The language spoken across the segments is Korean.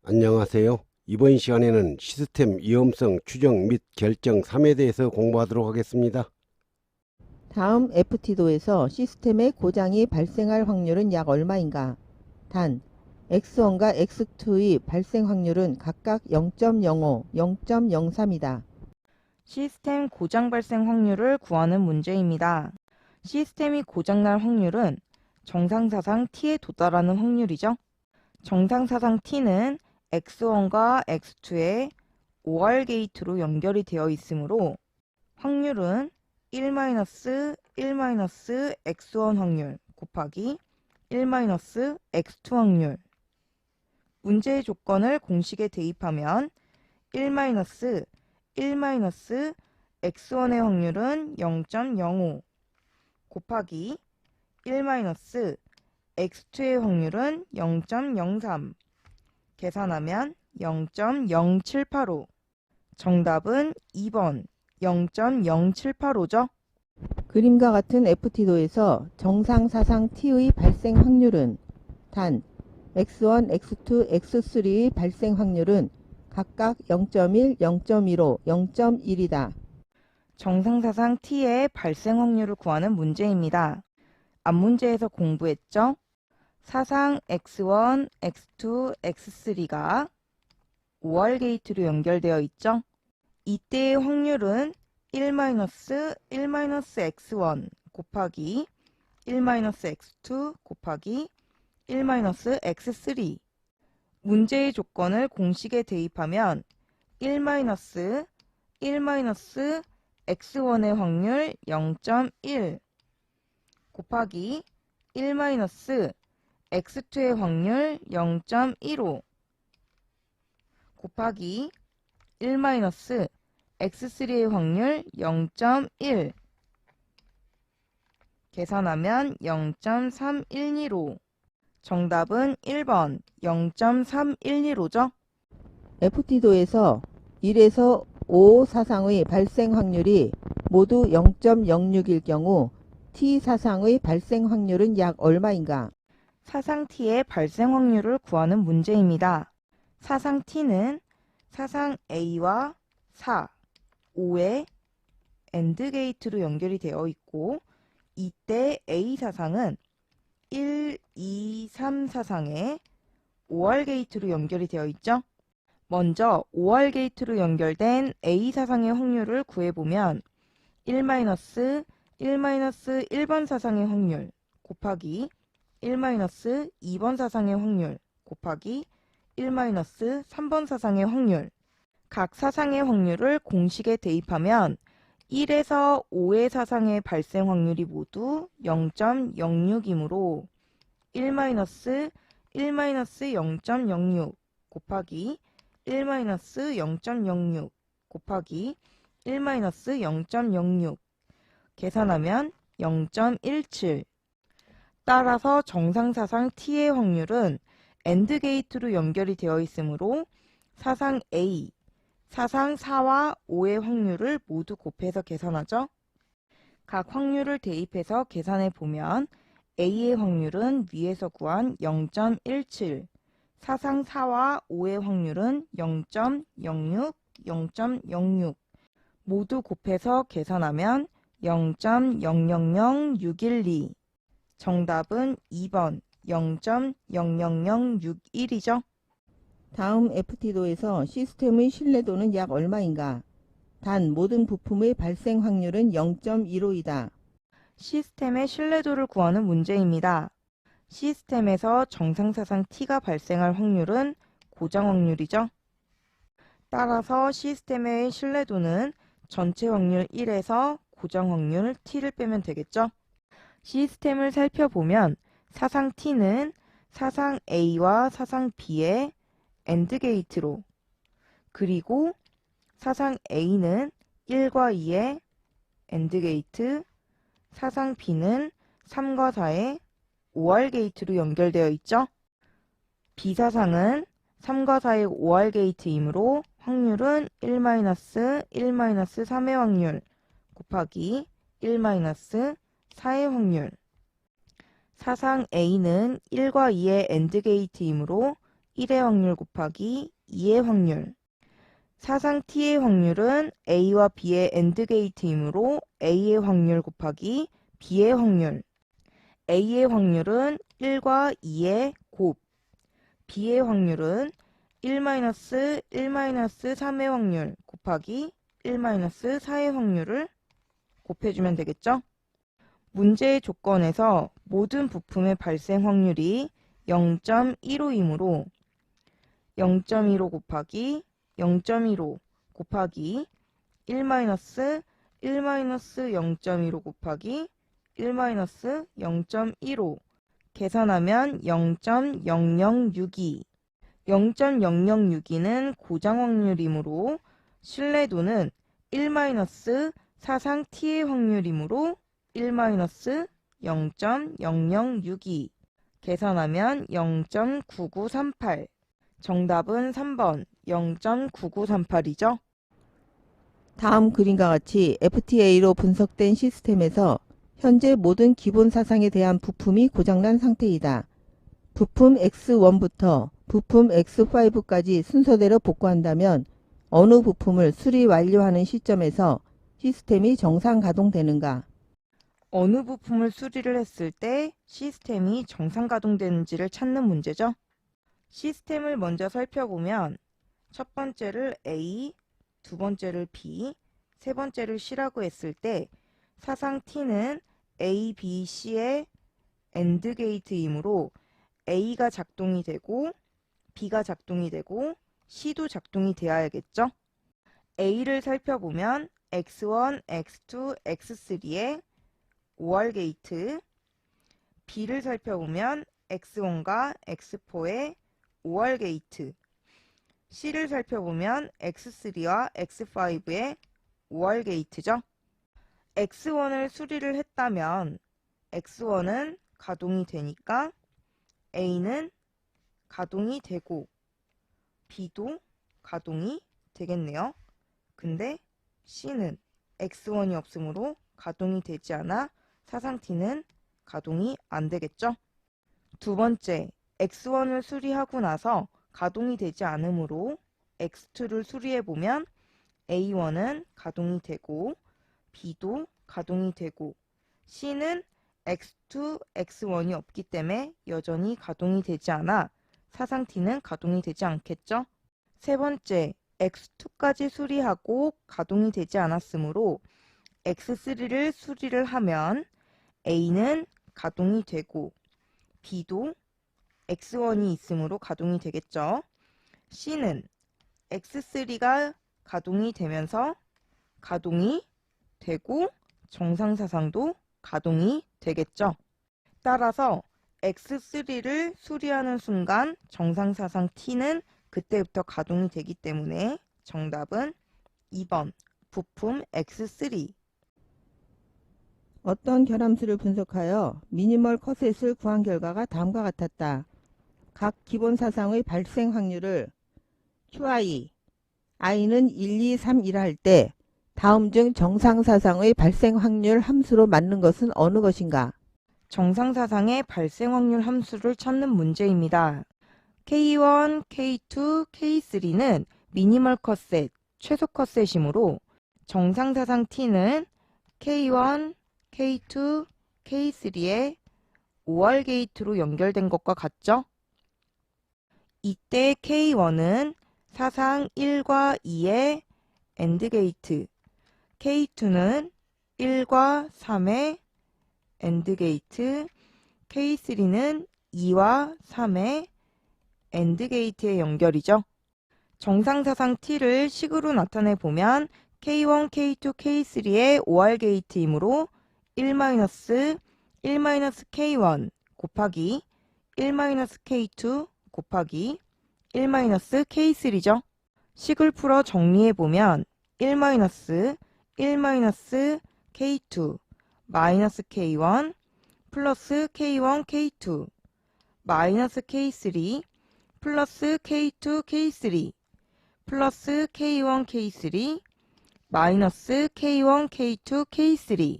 안녕하세요. 이번 시간에는 시스템 위험성 추정 및 결정 3에 대해서 공부하도록 하겠습니다. 다음 FT도에서 시스템의 고장이 발생할 확률은 약 얼마인가? 단, X1과 X2의 발생 확률은 각각 0.05, 0.03이다. 시스템 고장 발생 확률을 구하는 문제입니다. 시스템이 고장날 확률은 정상사상 T에 도달하는 확률이죠. 정상사상 T는 X1과 X2의 OR 게이트로 연결이 되어 있으므로 확률은 1-X1 확률 곱하기 1-X2 확률. 문제의 조건을 공식에 대입하면 1-X1의 확률은 0.05 곱하기 1-X2의 확률은 0.03 계산하면 0.0785. 정답은 2번 0.0785죠. 그림과 같은 FT도에서 정상사상 T의 발생 확률은 단, X1, X2, X3의 발생 확률은 각각 0.1, 0.15, 0.1이다. 정상사상 T의 발생 확률을 구하는 문제입니다. 앞문제에서 공부했죠? 사상 X1, X2, X3가 OR 게이트로 연결되어 있죠? 이때의 확률은 1-X1 곱하기 1-X2 곱하기 1-X3. 문제의 조건을 공식에 대입하면 1-X1의 확률 0.1 곱하기 1-X2의 확률 0.15 곱하기 1-X3의 확률 0.1 계산하면 0.312로. 정답은 1번 0.312로죠. FT도에서 1에서 5 사상의 발생 확률이 모두 0.06일 경우 T 사상의 발생 확률은 약 얼마인가? 사상 T의 발생 확률을 구하는 문제입니다. 사상 T는 사상 A와 4, 5의 AND 게이트로 연결이 되어 있고, 이때 A 사상은 1, 2, 3 사상의 OR 게이트로 연결이 되어 있죠. 먼저 OR 게이트로 연결된 A 사상의 확률을 구해보면 1-1-1번 사상의 확률 곱하기 1-2번 사상의 확률 곱하기 1-3번 사상의 확률. 각 사상의 확률을 공식에 대입하면 1에서 5의 사상의 발생 확률이 모두 0.06이므로 1-0.06 곱하기 1-0.06 곱하기 1-0.06 계산하면 0.17. 따라서 정상사상 T의 확률은 AND 게이트로 연결이 되어 있으므로 사상 A, 사상 4와 5의 확률을 모두 곱해서 계산하죠. 각 확률을 대입해서 계산해 보면 A의 확률은 위에서 구한 0.17, 사상 4와 5의 확률은 0.06, 0.06 모두 곱해서 계산하면 0.000612. 정답은 2번 0.00061이죠. 다음 FT도에서 시스템의 신뢰도는 약 얼마인가? 단, 모든 부품의 발생 확률은 0.15이다. 시스템의 신뢰도를 구하는 문제입니다. 시스템에서 정상사상 T가 발생할 확률은 고장 확률이죠. 따라서 시스템의 신뢰도는 전체 확률 1에서 고장 확률 T를 빼면 되겠죠. 시스템을 살펴보면 사상 T는 사상 A와 사상 B의 AND 게이트로, 그리고 사상 A는 1과 2의 AND 게이트, 사상 B는 3과 4의 OR 게이트로 연결되어 있죠. B사상은 3과 4의 OR 게이트이므로 확률은 1-3의 확률 곱하기 1-4의 확률. 사상 A는 1과 2의 AND 게이트이므로 1의 확률 곱하기 2의 확률. 사상 t의 확률은 a와 b의 AND 게이트이므로 a의 확률 곱하기 b의 확률. a의 확률은 1과 2의 곱. b의 확률은 1-1-3의 확률 곱하기 1-4의 확률을 곱해주면 되겠죠? 문제의 조건에서 모든 부품의 발생 확률이 0.15이므로 0.15 곱하기 0.15 곱하기 1-0.15 곱하기 1-0.15 계산하면 0.0062. 0.0062는 고장 확률이므로 신뢰도는 1-사상 t의 확률이므로 1-0.0062 계산하면 0.9938. 정답은 3번 0.9938이죠. 다음 그림과 같이 FTA로 분석된 시스템에서 현재 모든 기본 사상에 대한 부품이 고장난 상태이다. 부품 X1부터 부품 X5까지 순서대로 복구한다면 어느 부품을 수리 완료하는 시점에서 시스템이 정상 가동되는가? 어느 부품을 수리를 했을 때 시스템이 정상 가동되는지를 찾는 문제죠. 시스템을 먼저 살펴보면 첫 번째를 A, 두 번째를 B, 세 번째를 C라고 했을 때 사상 T는 A, B, C의 AND 게이트이므로 A가 작동이 되고 B가 작동이 되고 C도 작동이 되어야겠죠. A를 살펴보면 X1, X2, X3의 OR 게이트, B를 살펴보면 X1과 X4의 OR 게이트, C를 살펴보면 X3와 X5의 OR 게이트죠. X1을 수리를 했다면 X1은 가동이 되니까 A는 가동이 되고 B도 가동이 되겠네요. 근데 C는 X1이 없으므로 가동이 되지 않아 사상 T는 가동이 안 되겠죠. 두 번째, X1을 수리하고 나서 가동이 되지 않으므로 X2를 수리해보면 A1은 가동이 되고 B도 가동이 되고 C는 X2, X1이 없기 때문에 여전히 가동이 되지 않아 사상 T는 가동이 되지 않겠죠. 세 번째, X2까지 수리하고 가동이 되지 않았으므로 X3를 수리를 하면 A는 가동이 되고 B도 X1이 있으므로 가동이 되겠죠. C는 X3가 가동이 되면서 가동이 되고 정상사상도 가동이 되겠죠. 따라서 X3를 수리하는 순간 정상사상 T는 그때부터 가동이 되기 때문에 정답은 2번 부품 X3. 어떤 결함수를 분석하여 미니멀 컷셋을 구한 결과가 다음과 같았다. 각 기본 사상의 발생 확률을 QI, I는 1, 2, 3이라 할 때 다음 중 정상 사상의 발생 확률 함수로 맞는 것은 어느 것인가? 정상사상의 발생 확률 함수를 찾는 문제입니다. K1, K2, K3는 미니멀 컷셋, 최소 컷셋이므로 정상사상 T는 K1, K2, K3의 OR 게이트로 연결된 것과 같죠? 이때 K1은 사상 1과 2의 AND 게이트, K2는 1과 3의 AND 게이트, K3는 2와 3의 AND 게이트의 연결이죠. 정상사상 T를 식으로 나타내 보면 K1, K2, K3의 OR 게이트이므로 1-K1 곱하기 1-K2 곱하기 1-K3죠. 식을 풀어 정리해 보면 1-K2 마이너스 K1 플러스 K1, K2 마이너스 K3 플러스 K2, K3 플러스 K1, K3 마이너스 K1, K2, K3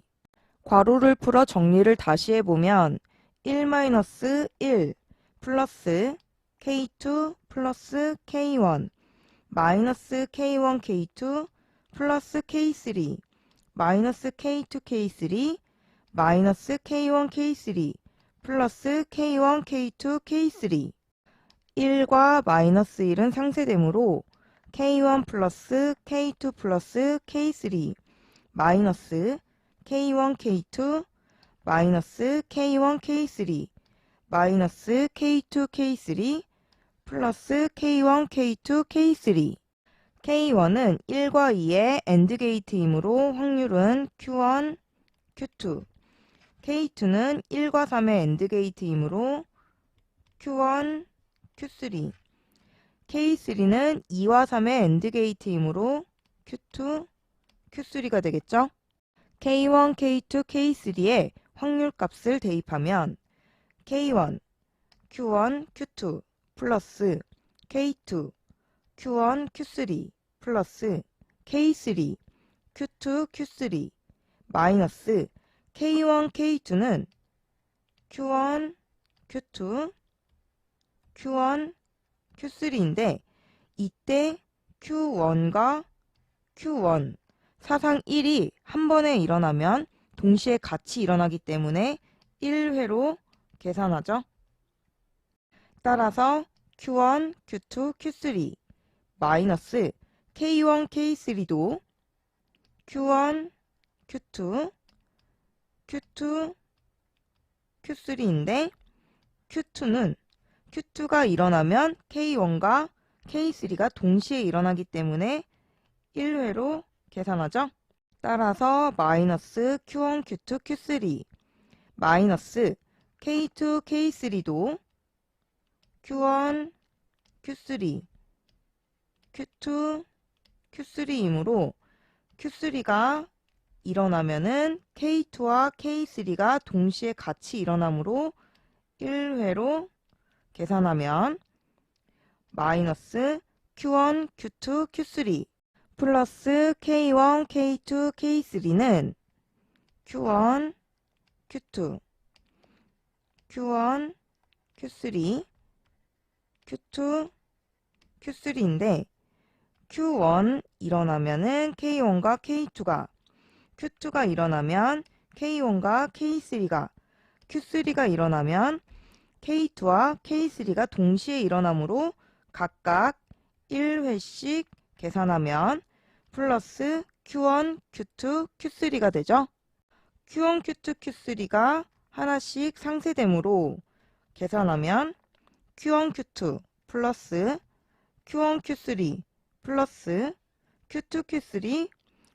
괄호를 풀어 정리를 다시 해보면 1-1 플러스 K2 플러스 K1 마이너스 K1 K2 플러스 K3 마이너스 K2 K3 마이너스 K1 K3 플러스 K1 K2 K3 1과 마이너스 1은 상쇄되므로 K1 플러스 K2 플러스 K3 마이너스 K1 K2 마이너스 K1 K3 마이너스 K2 K3 플러스 K1 K2 K3 K1은 1과 2의 AND 게이트이므로 확률은 Q1, Q2 K2는 1과 3의 AND 게이트이므로 Q1, Q3 K3는 2와 3의 AND 게이트이므로 Q2, Q3가 되겠죠? K1, K2, K3의 확률값을 대입하면 K1, Q1, Q2 플러스 K2, Q1, Q3 플러스 K3, Q2, Q3 마이너스 K1, K2는 Q1, Q2, Q1, Q3인데 이때 Q1과 Q1 사상 1이 한 번에 일어나면 동시에 같이 일어나기 때문에 1회로 계산하죠. 따라서 Q1, Q2, Q3 마이너스 K1, K3도 Q1, Q2, Q2, Q3인데 Q2가 일어나면 K1과 K3가 동시에 일어나기 때문에 1회로 계산하죠. 따라서 마이너스 Q1, Q2, Q3 마이너스 K2, K3도 Q1, Q3, Q2, Q3이므로 Q3가 일어나면은 K2와 K3가 동시에 같이 일어나므로 1회로 계산하면 마이너스 Q1, Q2, Q3 플러스 K1, K2, K3는 Q1, Q2, Q1, Q3, Q2, Q3인데 Q1 일어나면은 K1과 K2가 Q2가 일어나면 K1과 K3가 Q3가 일어나면 K2와 K3가 동시에 일어나므로 각각 1회씩 계산하면 플러스 Q1, Q2, Q3가 되죠. Q1, Q2, Q3가 하나씩 상쇄되므로 계산하면 Q1, Q2 플러스 Q1, Q3 플러스 Q2, Q3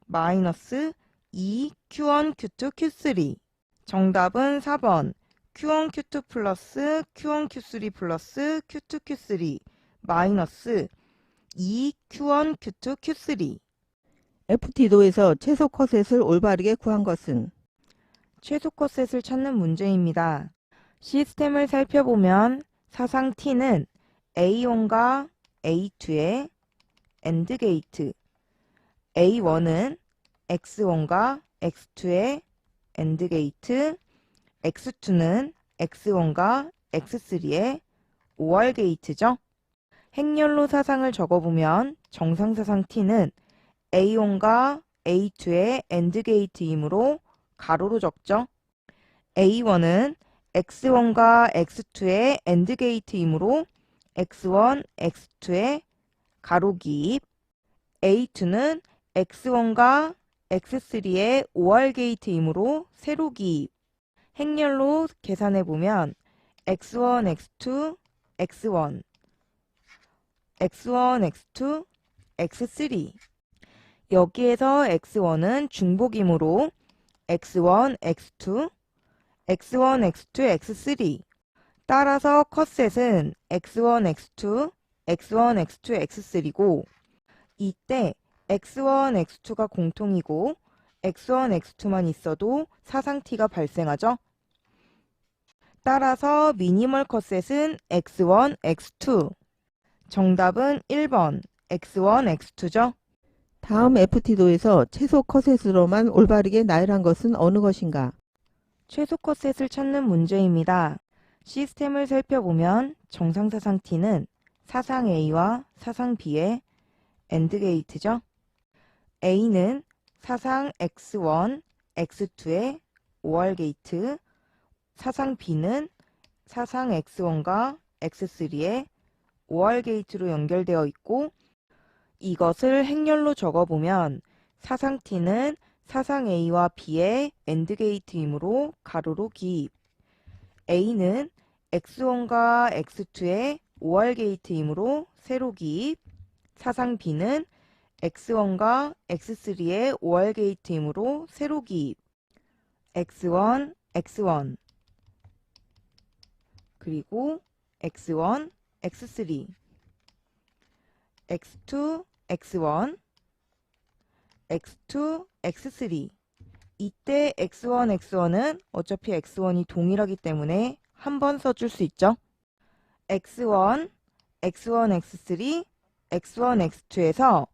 마이너스 2 Q1, Q2, Q3 정답은 4번 Q1, Q2 플러스 Q1, Q3 플러스 Q2, Q3 마이너스 2 Q1, Q2, Q3 FT도에서 최소 컷셋을 올바르게 구한 것은 최소 컷셋을 찾는 문제입니다. 시스템을 살펴보면 사상 T는 A1과 A2의 AND 게이트 A1은 X1과 X2의 AND 게이트 X2는 X1과 X3의 OR 게이트죠. 행렬로 사상을 적어보면 정상사상 T는 A1과 A2의 AND 게이트이므로 가로로 적죠. A1은 X1과 X2의 AND 게이트이므로 X1, X2의 가로 기입 A2는 X1과 X3의 OR 게이트이므로 세로 기입 행렬로 계산해보면 X1, X2, X1 X1, X2, X3 여기에서 X1은 중복이므로 X1, X2, X1, X2, X3 따라서 컷셋은 X1, X2, X1, X2, X3고 이때 X1, X2가 공통이고 X1, X2만 있어도 사상 T가 발생하죠. 따라서 미니멀 컷셋은 X1, X2 정답은 1번 X1, X2죠. 다음 FT도에서 최소 컷셋으로만 올바르게 나열한 것은 어느 것인가? 최소 컷셋을 찾는 문제입니다. 시스템을 살펴보면 정상 사상 T는 사상 A와 사상 B의 AND 게이트죠. A는 사상 X1, X2의 OR 게이트, 사상 B는 사상 X1과 X3의 OR 게이트로 연결되어 있고, 이것을 행렬로 적어보면 사상 T는 사상 A와 B의 AND 게이트이므로 가로로 기입, A는 X1과 X2의 OR 게이트이므로 세로 기입, 사상 B는 X1과 X3의 OR 게이트이므로 세로 기입, X1, X1, 그리고 X1, X3, X2, X1, X2, X3. 이때 X1, X1은 어차피 X1이 동일하기 때문에 한 번 써줄 수 있죠. X1, X1, X3, X1, X2에서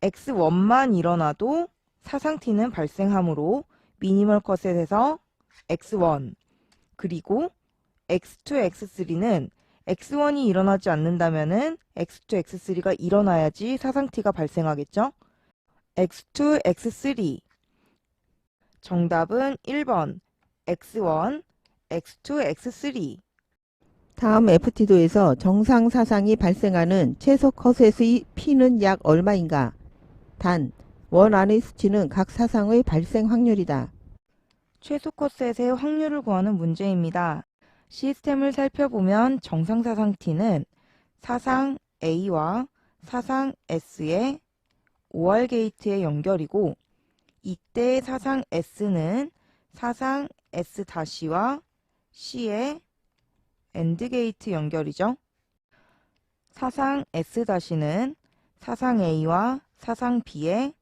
X1만 일어나도 사상 T는 발생하므로 미니멀 컷셋에서 X1, 그리고 X2, X3는 X1이 일어나지 않는다면은 X2, X3가 일어나야지 사상 T가 발생하겠죠. X2, X3. 정답은 1번 X1, X2, X3. 다음 FT도에서 정상 사상이 발생하는 최소 컷셋의 P는 약 얼마인가? 단, 원 안의 수치는 각 사상의 발생 확률이다. 최소 컷셋의 확률을 구하는 문제입니다. 시스템을 살펴보면 정상 사상 T는 사상 A와 사상 S의 OR 게이트의 연결이고, 이때 사상 S는 사상 S-와 C의 AND 게이트 연결이죠. 사상 S-는 사상 A와 사상 B의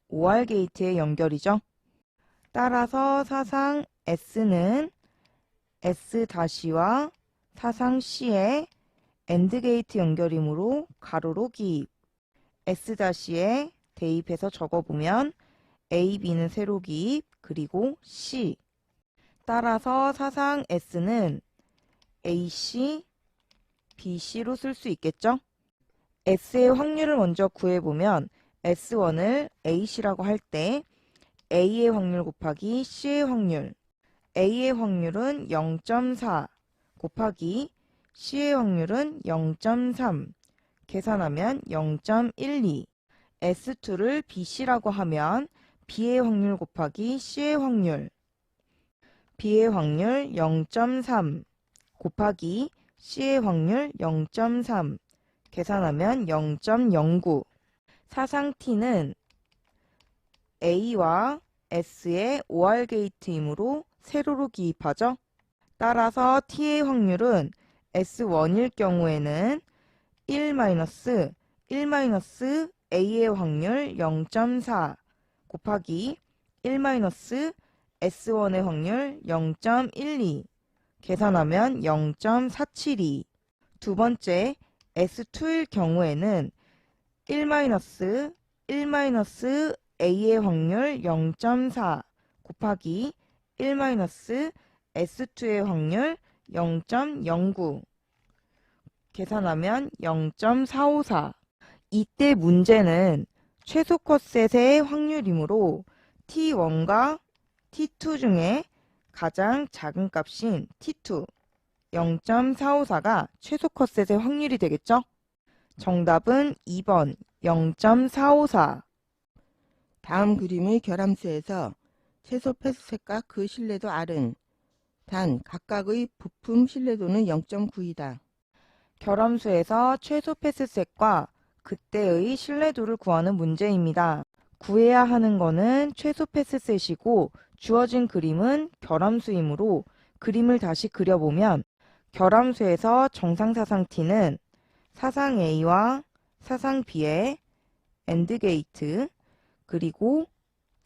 OR 게이트의 연결이죠. 따라서 사상 S는 S-와 사상 C의 AND 게이트 연결이므로 가로로 기입, S-에 대입해서 적어보면 A, B는 세로 기입, 그리고 C. 따라서 사상 S는 AC, BC로 쓸 수 있겠죠? S의 확률을 먼저 구해보면 S1을 AC라고 할 때 A의 확률 곱하기 C의 확률, A의 확률은 0.4 곱하기 C의 확률은 0.3, 계산하면 0.12. S2를 BC라고 하면 B의 확률 곱하기 C의 확률, B의 확률 0.3 곱하기 C의 확률 0.3, 계산하면 0.09. 사상 T는 A와 S의 OR 게이트이므로 세로로 기입하죠. 따라서 T의 확률은 S1일 경우에는 1 A의 확률 0.4 곱하기 1 S1의 확률 0.12, 계산하면 0.472. 두 번째 S2일 경우에는 1 A의 확률 0.4 곱하기 1 S2의 확률 0.09, 계산하면 0.454. 이때 문제는 최소 컷셋의 확률이므로 T1과 T2 중에 가장 작은 값인 T2, 0.454가 최소 컷셋의 확률이 되겠죠? 정답은 2번 0.454. 다음 그림의 결함수에서 최소 패스셋과 그 신뢰도 R은 단 각각의 부품 신뢰도는 0.9이다. 결함수에서 최소 패스셋과 그때의 신뢰도를 구하는 문제입니다. 구해야 하는 거는 최소 패스셋이고 주어진 그림은 결함수이므로 그림을 다시 그려보면 결함수에서 정상사상 T는 사상 A와 사상 B의 AND 게이트, 그리고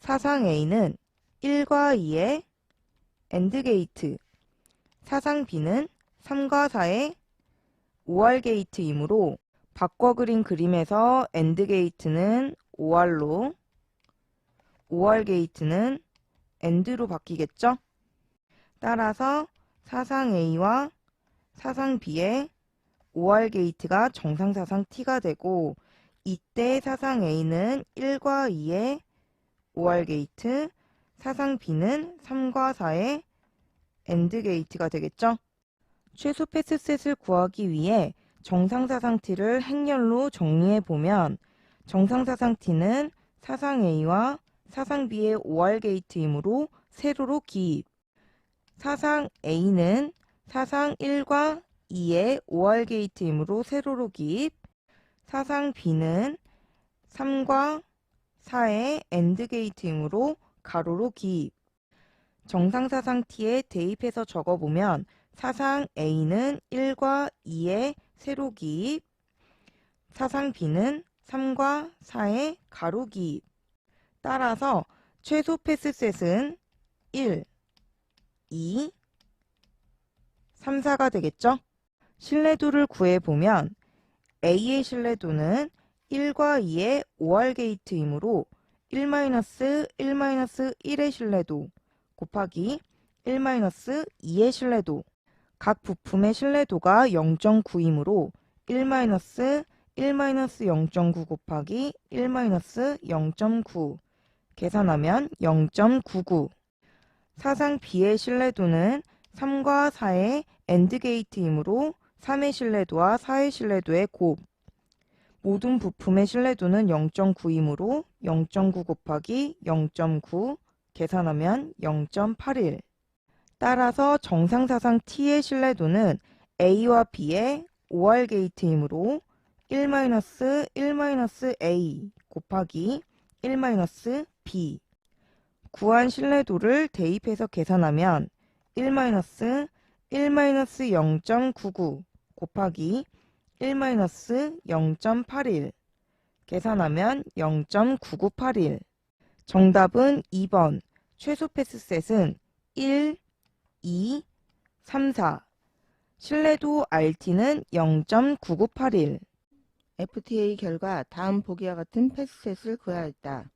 사상 A는 1과 2의 AND 게이트, 사상 B는 3과 4의 OR 게이트이므로 바꿔 그린 그림에서 AND 게이트는 OR로, OR 게이트는 AND로 바뀌겠죠? 따라서 사상 A와 사상 B의 OR 게이트가 정상 사상 T가 되고, 이때 사상 A는 1과 2의 OR 게이트, 사상 B는 3과 4의 AND 게이트가 되겠죠? 최소 패스셋을 구하기 위해 정상사상 T를 행렬로 정리해보면, 정상사상 T는 사상 A와 사상 B의 OR 게이트이므로 세로로 기입, 사상 A는 사상 1과 2의 OR 게이트이므로 세로로 기입, 사상 B는 3과 4의 AND 게이트이므로 가로로 기입. 정상사상 T에 대입해서 적어보면 사상 A는 1과 2의 세로 기입, 사상 B는 3과 4의 가로 기입. 따라서 최소 패스셋은 1, 2, 3, 4가 되겠죠? 신뢰도를 구해보면 A의 신뢰도는 1과 2의 OR 게이트이므로 1-1-1의 신뢰도 곱하기 1-2의 신뢰도, 각 부품의 신뢰도가 0.9이므로 1-1-0.9 곱하기 1-0.9 계산하면 0.99. 사상 B의 신뢰도는 3과 4의 AND 게이트이므로 3의 신뢰도와 4의 신뢰도의 곱, 모든 부품의 신뢰도는 0.9이므로 0.9 곱하기 0.9 계산하면 0.81. 따라서 정상사상 T의 신뢰도는 A와 B의 OR 게이트이므로 1-1-A 곱하기 1-B. 구한 신뢰도를 대입해서 계산하면 1-1-0.99 곱하기 1-0.81 계산하면 0.9981. 정답은 2번. 최소 패스셋은 1, 2, 3, 4. 신뢰도 RT는 0.9981. FTA 결과 다음 보기와 같은 패스셋을 구하였다.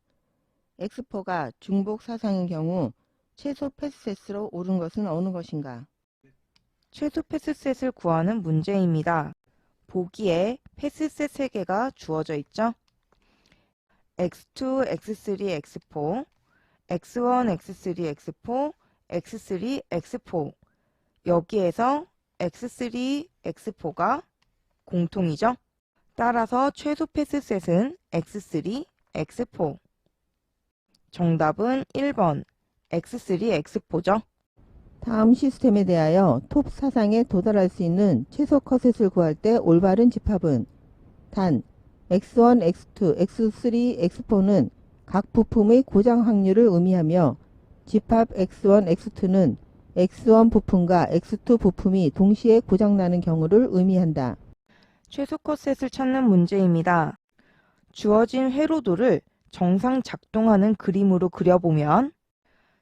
X4가 중복 사상인 경우 최소 패스셋으로 옳은 것은 어느 것인가? 최소 패스셋을 구하는 문제입니다. 보기에 패스셋 3개가 주어져 있죠. X2, X3, X4, X1, X3, X4, X3, X4. 여기에서 X3, X4가 공통이죠. 따라서 최소 패스셋은 X3, X4. 정답은 1번 X3, X4죠. 다음 시스템에 대하여 톱 사상에 도달할 수 있는 최소 컷셋을 구할 때 올바른 집합은 단 X1, X2, X3, X4는 각 부품의 고장 확률을 의미하며 집합 X1, X2는 X1 부품과 X2 부품이 동시에 고장나는 경우를 의미한다. 최소 컷셋을 찾는 문제입니다. 주어진 회로도를 정상 작동하는 그림으로 그려보면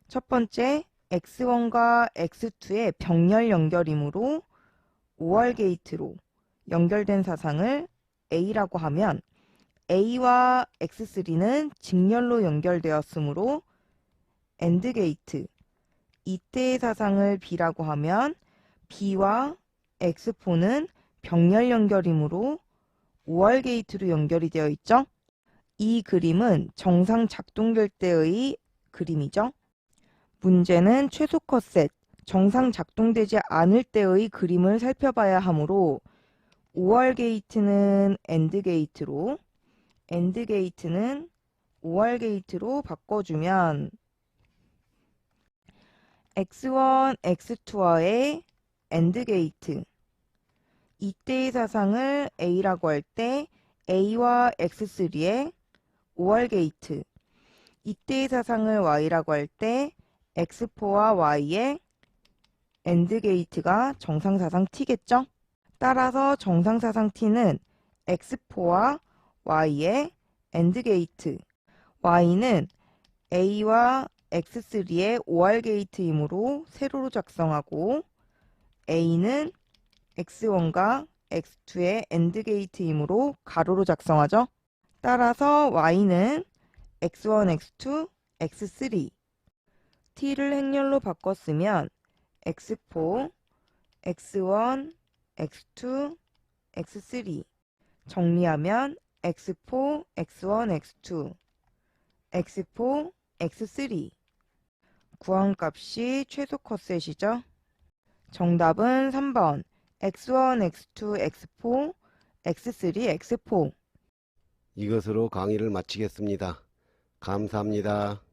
첫 번째 X1과 X2의 병렬 연결이므로 OR 게이트로 연결된 사상을 A라고 하면 A와 X3는 직렬로 연결되었으므로 AND 게이트, 이때의 사상을 B라고 하면 B와 X4는 병렬 연결이므로 OR 게이트로 연결이 되어 있죠. 이 그림은 정상 작동될 때의 그림이죠. 문제는 최소 컷셋, 정상 작동되지 않을 때의 그림을 살펴봐야 하므로 OR 게이트는 AND 게이트로, AND 게이트는 OR 게이트로 바꿔주면 X1, X2와의 AND 게이트, 이때의 사상을 A라고 할 때 A와 X3의 OR 게이트, 이때의 사상을 Y라고 할 때 X4와 Y의 AND 게이트가 정상사상 T겠죠? 따라서 정상사상 T는 X4와 Y의 AND 게이트, Y는 A와 X3의 OR 게이트이므로 세로로 작성하고 A는 X1과 X2의 AND 게이트이므로 가로로 작성하죠. 따라서 Y는 X1, X2, X3. T를 행렬로 바꿨으면 x4, x1, x2, x3 정리하면 x4, x1, x2, x4, x3 구한 값이 최소 컷셋이죠. 정답은 3번 x1, x2, x4, x3, x4 이것으로 강의를 마치겠습니다. 감사합니다.